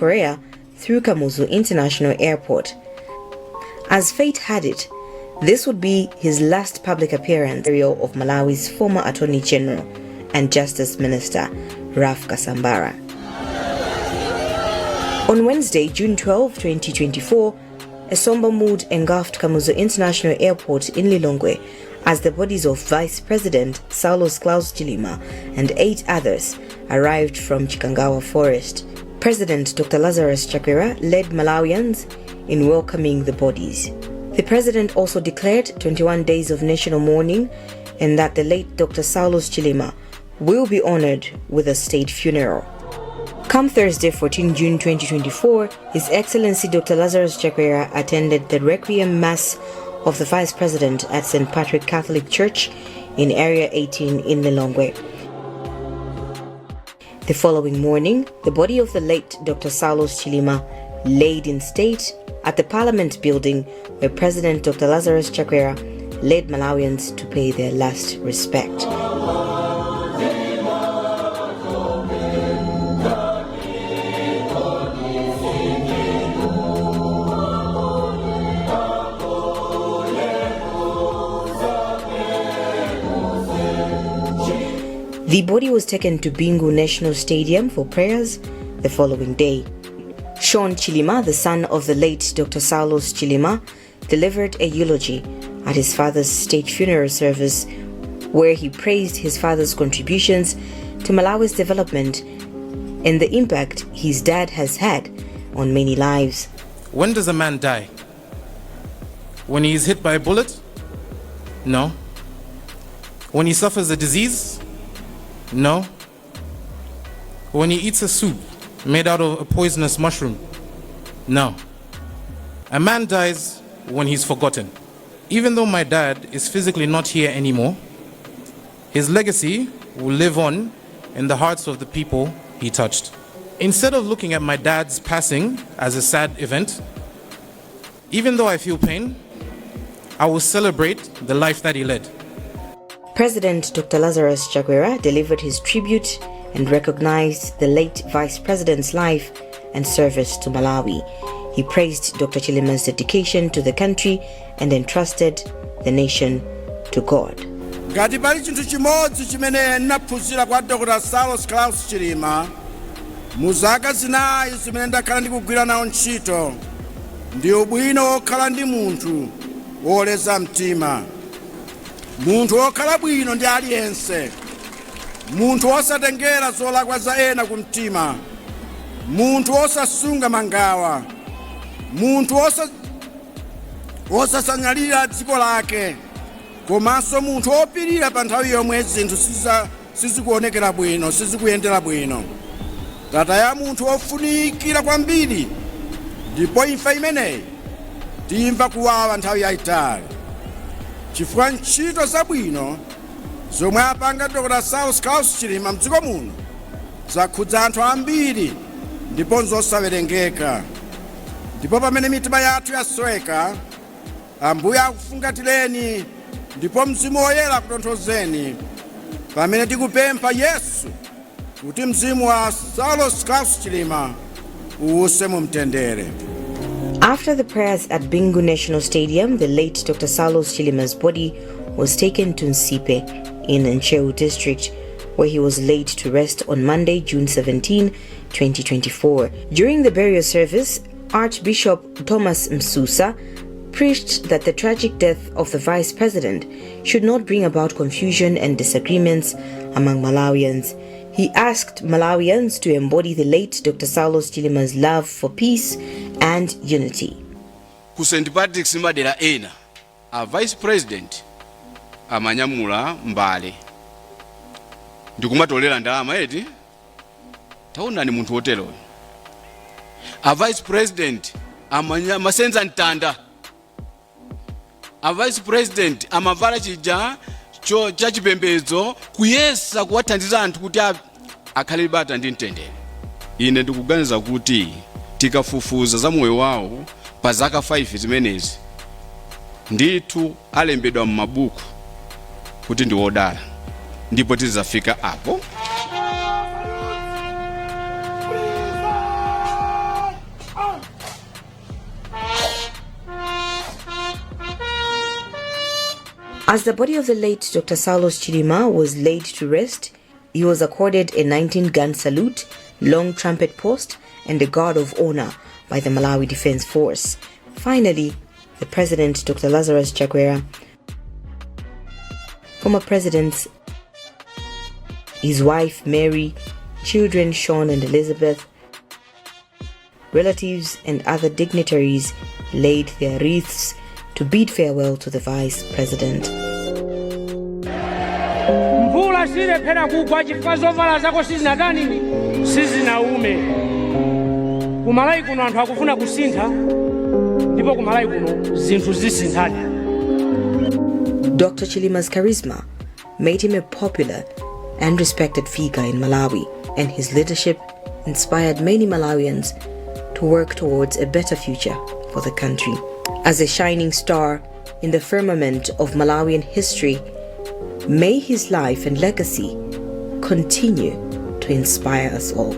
Korea through Kamuzu International Airport. As fate had it, this would be his last public appearance of Malawi's former Attorney General and Justice Minister, Raf Kasambara. On Wednesday, June 12, 2024, a somber mood engulfed Kamuzu International Airport in Lilongwe as the bodies of Vice President Saulos Chilima and 8 others arrived from Chikangawa Forest. President Dr. Lazarus Chakwera led Malawians in welcoming the bodies. The president also declared 21 days of national mourning and that the late Dr. Saulos Chilima will be honored with a state funeral. Come Thursday, 14 June 2024, His Excellency Dr. Lazarus Chakwera attended the Requiem Mass of the Vice President at St. Patrick Catholic Church in Area 18 in Lilongwe. The following morning, the body of the late Dr. Saulos Chilima laid in state at the Parliament building where President Dr. Lazarus Chakwera led Malawians to pay their last respect. The body was taken to Bingu National Stadium for prayers the following day. Sean Chilima, the son of the late Dr. Saulos Chilima, delivered a eulogy at his father's state funeral service where he praised his father's contributions to Malawi's development and the impact his dad has had on many lives. When does a man die? When he is hit by a bullet? No. When he suffers a disease? No. When he eats a soup made out of a poisonous mushroom? No. A man dies when he's forgotten. Even though my dad is physically not here anymore, his legacy will live on in the hearts of the people he touched. Instead of looking at my dad's passing as a sad event, even though I feel pain, I will celebrate the life that he led. President Dr. Lazarus Chakwera delivered his tribute and recognized the late Vice President's life and service to Malawi. He praised Dr. Chilima's dedication to the country and entrusted the nation to God. Ngati pali chinthu chimodzi chimene ndinaphunzira kwa Dr. Saulos Chilima mu zaka zinayi zimene ndakhala ndikugwira nawo ntchito ndi ubwino wokhala ndi munthu woleza mtima. Munthu wokhala bwino ndi aliyense, munthu wosatengera zolakwa za ena ku mtima, munthu wosasunga mangawa, munthu wosasanyalira dziko lake, komanso munthu wopirira pa nthawi yomwe zinthu sizikuonekera bwino, sizikuyendera bwino. Tata ya munthu wofunikira kwambiri, ndipo imfa imeneyi timva kuwawa nthawi yayitali. Chifukwa ntchito zabwino zomwe apanga Dr. Saulos Chilima mdziko muno zakhudza anthu ambiri ndipo zosawerengeka. Ndipo pamene mitima yathu yasweka, Ambuye akufungatireni ndipo Mzimu Woyera akutonthozeni pamene tikupempha Yesu kuti mzimu wa Saulos Chilima uwuse mu mtendere. After the prayers at Bingu National Stadium, the late Dr. Saulos Chilima's body was taken to Nsipe in Ncheu district, where he was laid to rest on Monday, June 17, 2024. During the burial service, Archbishop Thomas Msusa preached that the tragic death of the Vice President should not bring about confusion and disagreements among Malawians. He asked Malawians to embody the late Dr. Saulos Chilima's love for peace and unity. Ku St. Patrick's madera ena, a Vice President amanyamula mbale. Ndikumatolera ndalama eti taona ni munthu wotero. A Vice President amasenza ntanda. A Vice President amavala chija cha chipembedzo kuyesa kuwathandiza anthu kuti akhale bata ndi mtendere. Ine ndikuganiza kuti tikafufuza za moyo wawo pa zaka 5 zimenezi ndithu alembedwa m'mabuku kuti ndi wodala ndipo tizafika apo. As the body of the late Dr. Saulos Chilima was laid to rest, he was accorded a 19-gun salute, long trumpet post, and a guard of honor by the Malawi Defense Force. Finally, the President, Dr. Lazarus Chakwera, former presidents, his wife Mary, children Sean and Elizabeth, relatives and other dignitaries laid their wreaths to bid farewell to the Vice President. Mvula silephera kugwa chifukwa zovala zako sizinatani sizinaume. Kumalawi kuno anthu akufuna kusintha ndipo kumalawi kuno zinthu zisinthadi. Dr. Chilima's charisma made him a popular and respected figure in Malawi, and his leadership inspired many Malawians to work towards a better future for the country. As a shining star in the firmament of Malawian history, may his life and legacy continue to inspire us all.